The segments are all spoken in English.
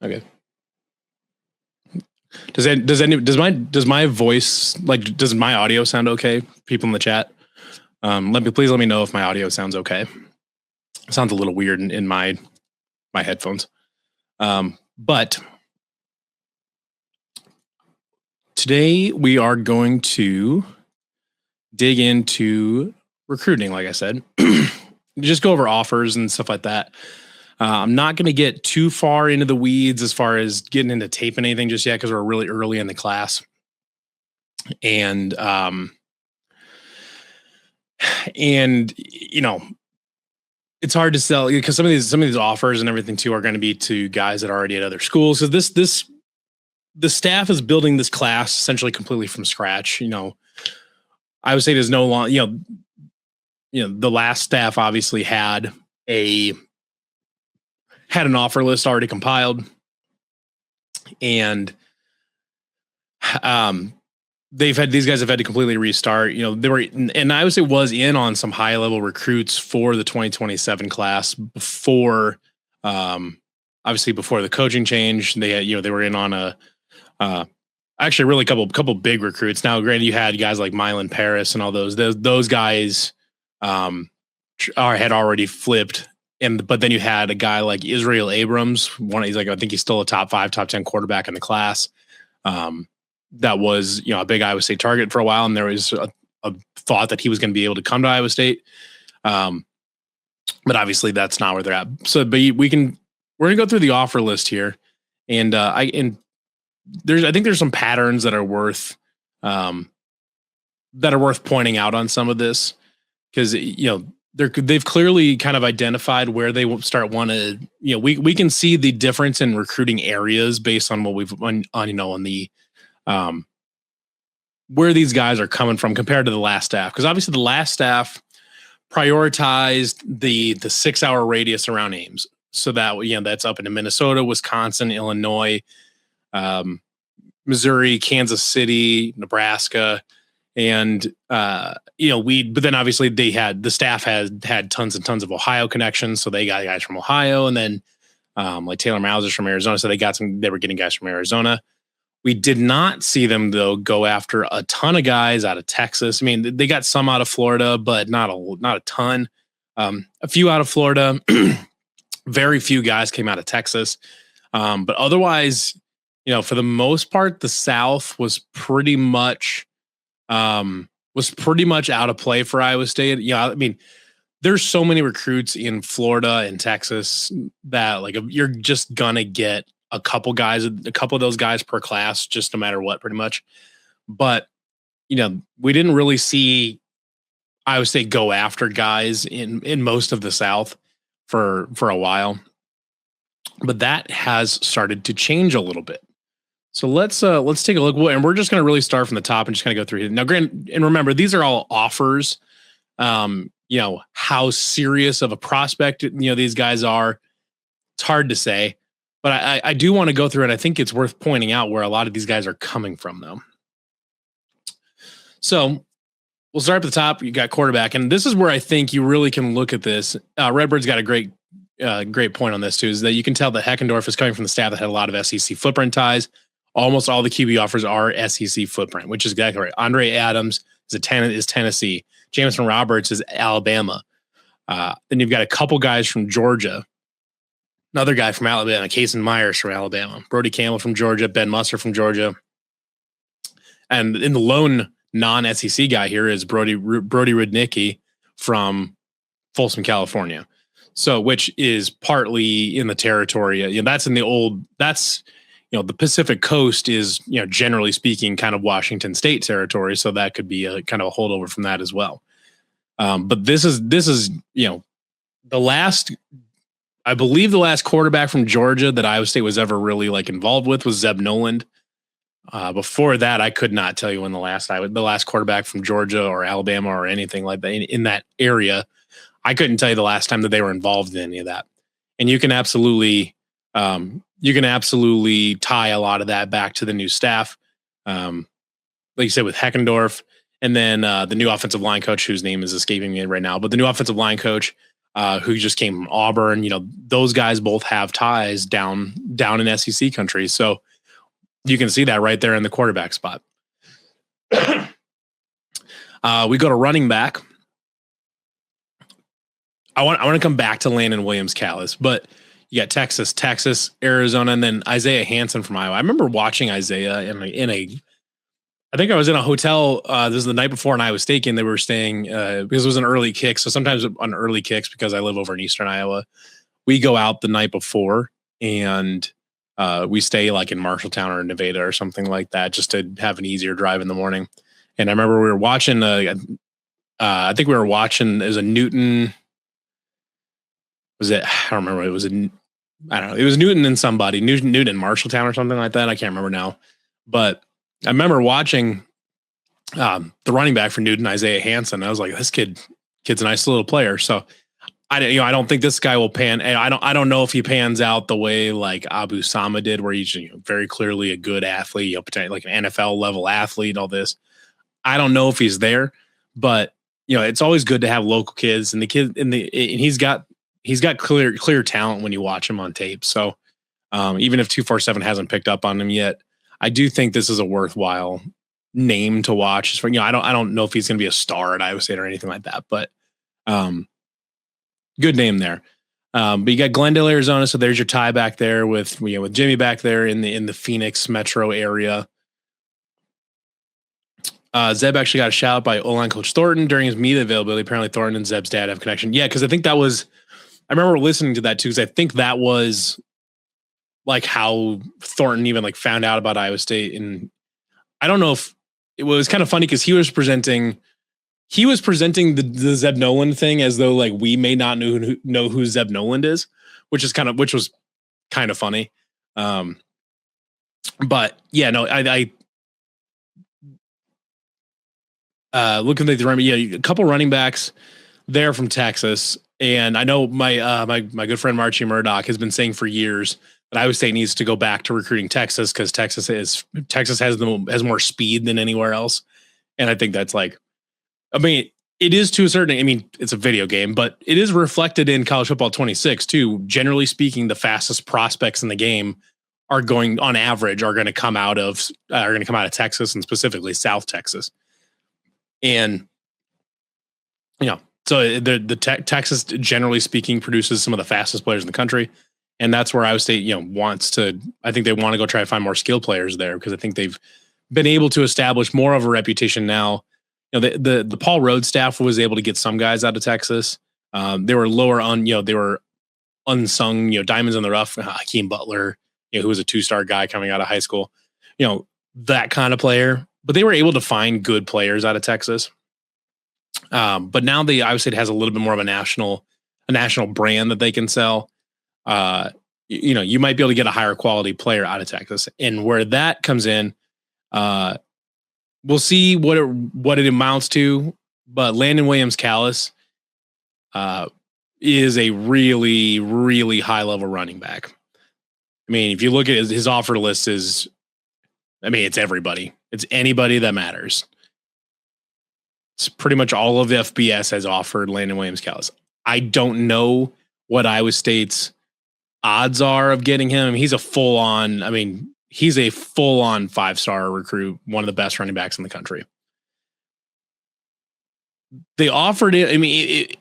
Okay. Does my voice, does my audio sound okay? People in the chat, please let me know if my audio sounds okay. It sounds a little weird in my headphones. But today we are going to dig into recruiting, like I said, just go over offers and stuff like that. I'm not going to get too far into the weeds as far as getting into tape and anything just yet because we're really early in the class. And it's hard to sell because some of these offers and everything too are going to be to guys that are already at other schools. So the staff is building this class essentially completely from scratch. I would say there's no long, the last staff obviously had an offer list already compiled, and these guys have had to completely restart. They were, and I would say was in on some high level recruits for the 2027 class before, obviously before the coaching change. They had, they were in on actually really couple big recruits. Now, granted, you had guys like Mylan Paris and all those guys had already flipped. But then you had a guy like Israel Abrams. I think he's still a top 5, top 10 quarterback in the class. That was, a big Iowa State target for a while. And there was a thought that he was going to be able to come to Iowa State. But obviously that's not where they're at. So, but we're going to go through the offer list here. And I think there's some patterns that are worth pointing out on some of this, because, they've clearly kind of identified where they want to, we can see the difference in recruiting areas based on what we've on the, where these guys are coming from compared to the last staff. Because obviously the last staff prioritized the 6-hour radius around Ames. So that, that's up into Minnesota, Wisconsin, Illinois, Missouri, Kansas City, Nebraska. And, but then obviously the staff had tons and tons of Ohio connections. So they got guys from Ohio, and then, like Taylor Mauser's from Arizona. So they were getting guys from Arizona. We did not see them though go after a ton of guys out of Texas. I mean, they got some out of Florida, but not a ton. A few out of Florida, very few guys came out of Texas. But otherwise, for the most part, the South was pretty much out of play for Iowa State. I mean, there's so many recruits in Florida and Texas that you're just gonna get a couple of those guys per class, just no matter what, pretty much. But, we didn't really see Iowa State go after guys in most of the South for a while, but that has started to change a little bit. So let's take a look, and we're just going to really start from the top and just kind of go through it. Now, and remember, these are all offers. How serious of a prospect these guys are, it's hard to say. But I do want to go through it. I think it's worth pointing out where a lot of these guys are coming from, though. So we'll start at the top. You got quarterback, and this is where I think you really can look at this. Redbird's got a great point on this too, is that you can tell that Heckendorf is coming from the staff that had a lot of SEC footprint ties. Almost all the QB offers are SEC footprint, which is exactly right. Andre Adams is Tennessee. Jameson Roberts is Alabama. Then you've got a couple guys from Georgia. Another guy from Alabama, Kason Myers from Alabama. Brody Campbell from Georgia. Ben Musser from Georgia. And in the lone non-SEC guy here is Brody Rudnicki from Folsom, California. So, which is partly in the territory. That's in the old. That's the Pacific Coast is generally speaking kind of Washington State territory. So that could be a kind of a holdover from that as well. But this is the last. I believe the last quarterback from Georgia that Iowa State was ever really involved with was Zeb Noland. Before that, I could not tell you when the last quarterback from Georgia or Alabama or anything like that in that area. I couldn't tell you the last time that they were involved in any of that. And you can absolutely tie a lot of that back to the new staff. Like you said, with Heckendorf, and then the new offensive line coach, whose name is escaping me right now, but the new offensive line coach, who just came from Auburn. Those guys both have ties down in SEC country. So you can see that right there in the quarterback spot. We go to running back. I want to come back to Landon Williams-Callis, but you got Texas, Arizona, and then Isaiah Hanson from Iowa. I remember watching Isaiah I think I was in a hotel. This was the night before an Iowa State game. They were staying because it was an early kick. So sometimes on early kicks, because I live over in Eastern Iowa, we go out the night before and we stay like in Marshalltown or Nevada or something like that, just to have an easier drive in the morning. And I remember we were watching. I think we were watching. It was a Newton. Was it? I don't remember. It was I don't know. It was Newton and somebody. Newton in Marshalltown or something like that. I can't remember now. But I remember watching the running back for Newton, Isaiah Hanson. I was like, this kid's a nice little player. So I don't think this guy will pan. I don't know if he pans out the way like Abu Sama did, where he's very clearly a good athlete, potentially like an NFL level athlete. All this, I don't know if he's there, but it's always good to have local kids, and and he's got clear talent when you watch him on tape. So even if 247 hasn't picked up on him yet, I do think this is a worthwhile name to watch. I don't know if he's going to be a star at Iowa State or anything like that, but good name there. But you got Glendale, Arizona, so there's your tie back there with Jimmy back there in the Phoenix metro area. Zeb actually got a shout out by O-line coach Thornton during his media availability. Apparently Thornton and Zeb's dad have a connection. Yeah, because I think I remember listening to that too, because I think that was like how Thornton even like found out about Iowa State. And I don't know if it was kind of funny because he was presenting the Zeb Noland thing as though like we may not know who Zeb Noland is, which was kind of funny. But yeah, no, I looking at a couple running backs there from Texas. And I know my good friend Marchie Murdoch has been saying for years that Iowa State needs to go back to recruiting Texas because Texas has more speed than anywhere else. And I think that's like, it is to a certain, it's a video game, but it is reflected in College Football 26 too. Generally speaking, the fastest prospects in the game are going to come out of Texas, and specifically South Texas. And so Texas, generally speaking, produces some of the fastest players in the country, and that's where Iowa State, wants to. I think they want to go try to find more skilled players there because I think they've been able to establish more of a reputation now. The Paul Rhodes staff was able to get some guys out of Texas. They were they were unsung, diamonds in the rough. Hakeem Butler, who was a 2-star guy coming out of high school, that kind of player. But they were able to find good players out of Texas. But now the Iowa State has a little bit more of a national brand that they can sell. You might be able to get a higher quality player out of Texas, and where that comes in, we'll see what it amounts to. But Landon Williams-Callis is a really, really high level running back. If you look at his offer list it's everybody. It's anybody that matters. It's pretty much all of the FBS has offered Landon Williams-Callis. I don't know what Iowa State's odds are of getting him. He's a full-on 5-star recruit, one of the best running backs in the country. They offered it.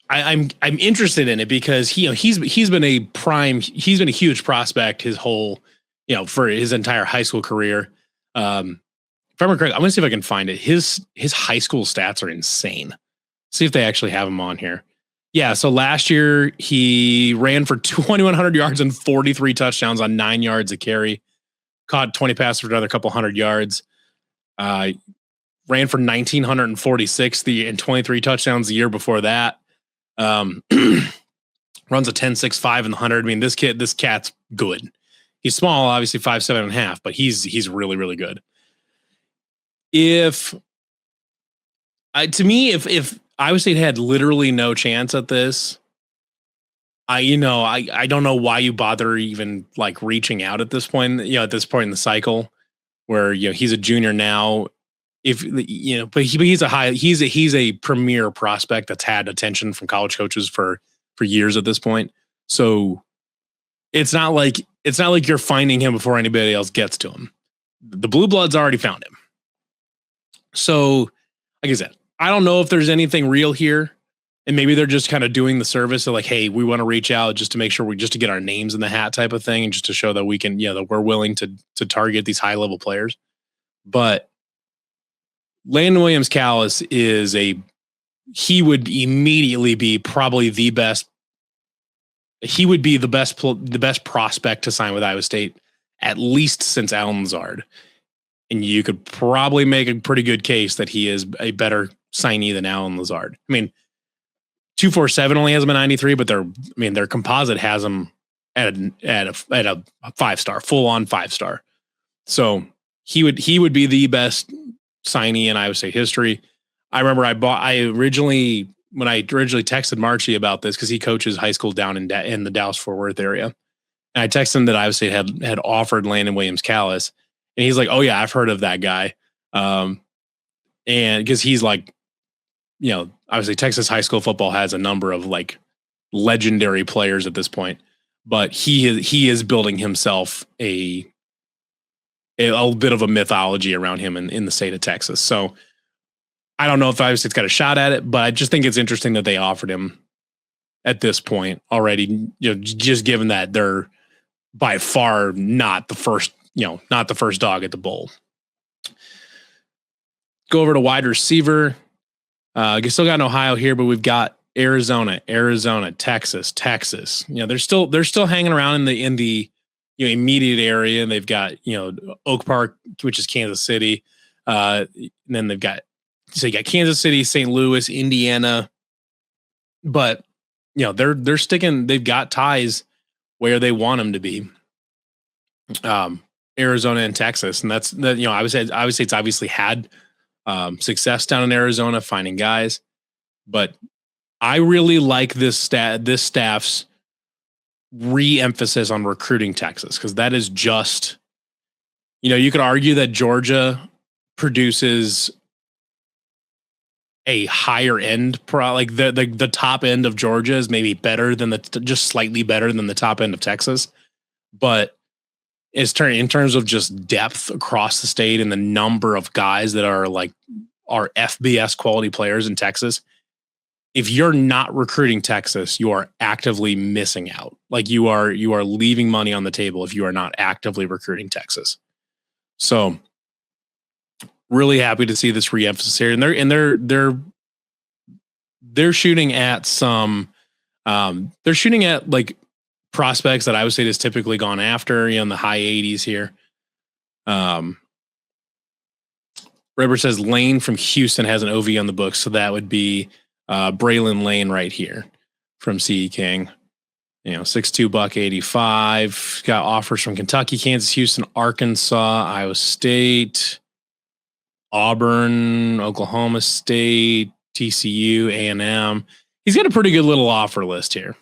I'm interested in it because he's been a huge prospect his whole, for his entire high school career. If I remember correct, I'm gonna see if I can find it. His high school stats are insane. See if they actually have him on here. Yeah, so last year he ran for 2,100 yards and 43 touchdowns on 9 yards a carry. Caught 20 passes for another couple hundred yards. Ran for 1,946 and 23 touchdowns the year before that. Runs a 10.65 in the 100. This cat's good. He's small, obviously 5'7.5", but he's really, really good. If Iowa State had literally no chance at this, I don't know why you bother even like reaching out at this point. At this point in the cycle, where he's a junior now, if you know, but he's a premier prospect that's had attention from college coaches for years at this point. So it's not like you're finding him before anybody else gets to him. The Blue Bloods already found him. So, like I said, I don't know if there's anything real here. And maybe they're just kind of doing the service of like, hey, we want to reach out just to make sure just to get our names in the hat type of thing, and just to show that we can, that we're willing to target these high level players. But Landon Williams-Callis he would immediately be probably the best. He would be the best prospect to sign with Iowa State, at least since Allen Lazard. And you could probably make a pretty good case that he is a better signee than Allen Lazard. I mean, 247 only has him at 93, but their composite has him at a 5-star, full on 5-star. So he would be the best signee in Iowa State history. I remember when I originally texted Marchie about this, because he coaches high school down in the Dallas-Fort Worth area. And I texted him that Iowa State had offered Landon Williams-Callis. And he's like, oh yeah, I've heard of that guy. And because he's like, obviously Texas high school football has a number of like legendary players at this point, but he is building himself a bit of a mythology around him in the state of Texas. So I don't know if Iowa State's got a shot at it, but I just think it's interesting that they offered him at this point already, just given that they're by far not the first dog at the bowl. Go over to wide receiver. You still got Ohio here, but we've got Arizona, Texas. They're still hanging around in the immediate area. They've got Oak Park, which is Kansas City. And then you got Kansas City, St. Louis, Indiana. But they're sticking. They've got ties where they want them to be. Arizona and Texas, and that's I would say it's obviously had success down in Arizona finding guys, but I really like this staff's re-emphasis on recruiting Texas, because that is just, you could argue that Georgia produces a higher end like the top end of Georgia is maybe better than just slightly better than the top end of Texas, but in terms of just depth across the state and the number of guys that are FBS quality players in Texas, if you're not recruiting Texas, you are actively missing out. Like you are leaving money on the table if you are not actively recruiting Texas. So really happy to see this re-emphasis here. And they're shooting at some like prospects that Iowa State has typically gone after, in the high 80s here. Redbird says Lane from Houston has an OV on the books, so that would be Braylon Lane right here from CE King. 6'2", $185. Got offers from Kentucky, Kansas, Houston, Arkansas, Iowa State, Auburn, Oklahoma State, TCU, A&M. He's got a pretty good little offer list here.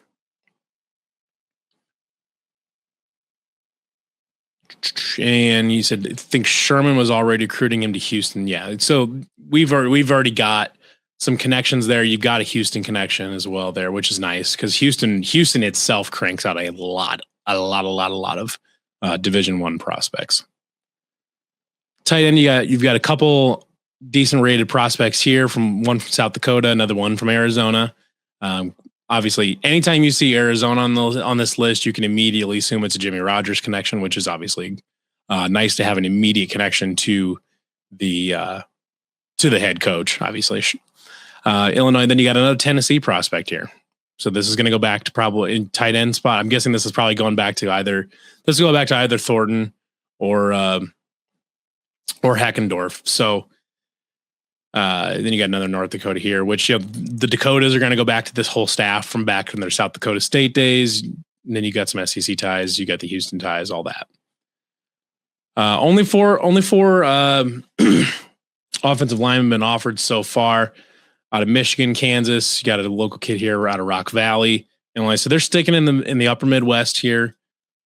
And you said, I think Sherman was already recruiting him to Houston. Yeah. So we've already got some connections there. You've got a Houston connection as well there, which is nice, because Houston itself cranks out a lot of Division I prospects. Tight end, you've got a couple decent rated prospects here, one from South Dakota, another one from Arizona. Obviously, anytime you see Arizona on this list, you can immediately assume it's a Jimmy Rogers connection, which is obviously nice to have an immediate connection to the head coach. Obviously, Illinois. Then you got another Tennessee prospect here. So this is going to go back to probably in tight end spot. I'm guessing this is probably going back to either Thornton or Heckendorf. So. Then you got another North Dakota here, which the Dakotas are going to go back to this whole staff from back from their South Dakota State days. And then you got some SEC ties, you got the Houston ties, all that. Only four offensive linemen been offered so far out of Michigan, Kansas. You got a local kid here out of Rock Valley, Illinois. So they're sticking in the upper Midwest here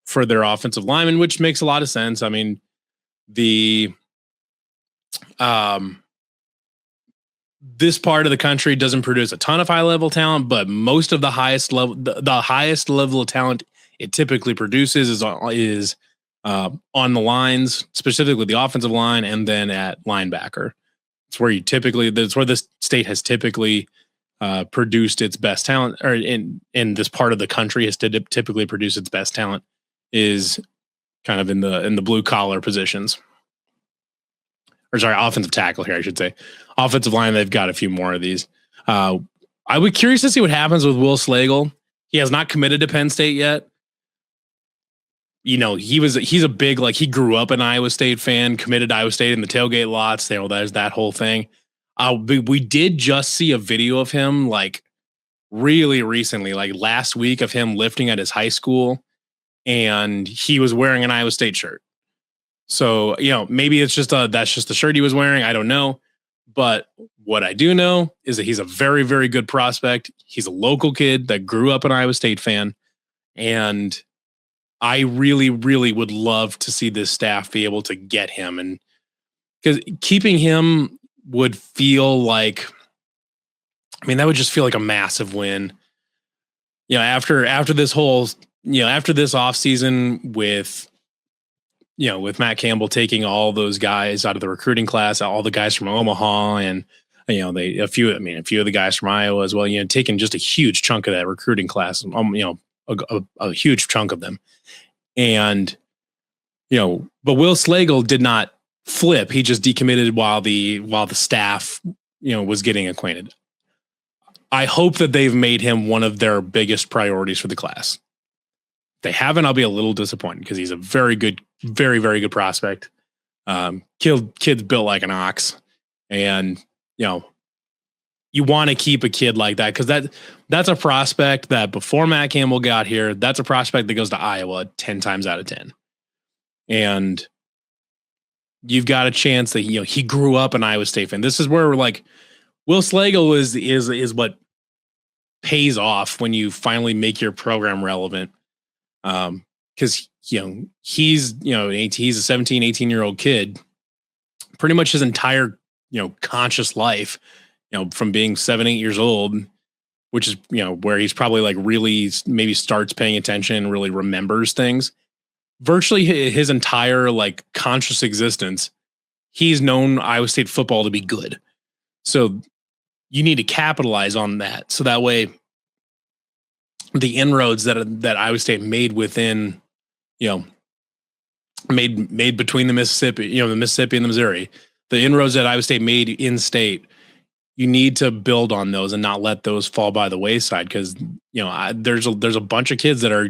for their offensive linemen, which makes a lot of sense. I mean, this part of the country doesn't produce a ton of high level talent, but most of the highest level, the highest level of talent it typically produces is on the lines, specifically the offensive line, and then at linebacker. That's where this state has typically produced its best talent, or in this part of the country has typically produced its best talent, is kind of in the blue collar positions. Or sorry, offensive tackle here, I should say. Offensive line, they've got a few more of these. I would be curious to see what happens with Will Slagle. He has not committed to Penn State yet. You know, he's a big, like, he grew up an Iowa State fan, committed to Iowa State in the tailgate lots. There's that whole thing. We did just see a video of him, like, really recently, like last week, of him lifting at his high school, and he was wearing an Iowa State shirt. So, you know, maybe it's just that's just the shirt he was wearing. I don't know. But what I do know is that he's a very, very good prospect. He's a local kid that grew up an Iowa State fan. And I really, really would love to see this staff be able to get him. And because keeping him would feel like, I mean, that would just feel like a massive win. You know, after this whole, after this offseason with Matt Campbell taking all those guys out of the recruiting class, all the guys from Omaha, and a few of the guys from Iowa as well, taking just a huge chunk of that recruiting class, a huge chunk of them. And, but Will Slagle did not flip. He just decommitted while the staff, was getting acquainted. I hope that they've made him one of their biggest priorities for the class. If they haven't, I'll be a little disappointed, because he's a very good, very, very good prospect. Kid's built like an ox, and you want to keep a kid like that, because that's a prospect that before Matt Campbell got here, that's a prospect that goes to Iowa 10 times out of 10. And you've got a chance that he grew up an Iowa State fan. This is where we're like, Will Slagle is what pays off when you finally make your program relevant. Because he's a 17, 18-year-old kid, pretty much his entire conscious life, from being 7, 8 years old, which is where he's probably like really maybe starts paying attention, really remembers things. Virtually his entire like conscious existence, he's known Iowa State football to be good. So you need to capitalize on that, so that way the inroads that Iowa State made within, made between the Mississippi, the Mississippi and the Missouri, the inroads that Iowa State made in state, you need to build on those and not let those fall by the wayside. Because there's a bunch of kids that are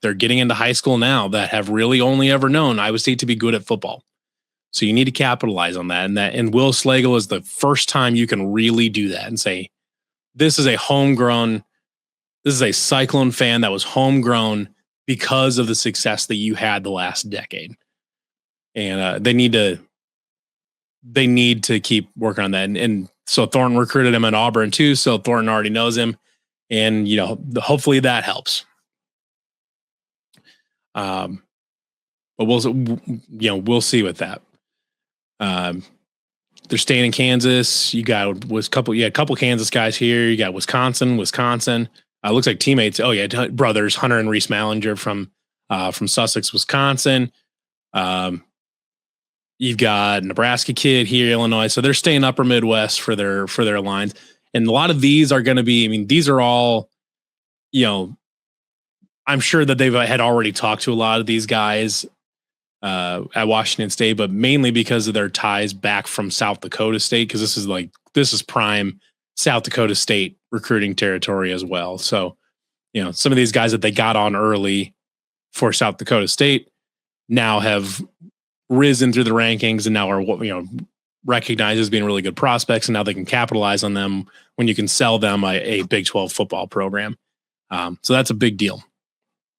they're getting into high school now that have really only ever known Iowa State to be good at football. So you need to capitalize on that. And Will Slagle is the first time you can really do that and say, this is a Cyclone fan that was homegrown because of the success that you had the last decade. And they need to keep working on that. And so Thornton recruited him at Auburn too. So Thornton already knows him, and hopefully that helps. But we'll see with that. They're staying in Kansas. You got a couple Kansas guys here. You got Wisconsin. Looks like teammates. Oh yeah, brothers Hunter and Reese Mallinger from Sussex, Wisconsin. You've got Nebraska kid here, Illinois. So they're staying upper Midwest for their lines. And a lot of these are going to be, these are all, I'm sure that they've had already talked to a lot of these guys at Washington State, but mainly because of their ties back from South Dakota State, because this is prime South Dakota State recruiting territory as well. So, some of these guys that they got on early for South Dakota State now have risen through the rankings and now are recognized as being really good prospects, and now they can capitalize on them when you can sell them a Big 12 football program. So that's a big deal.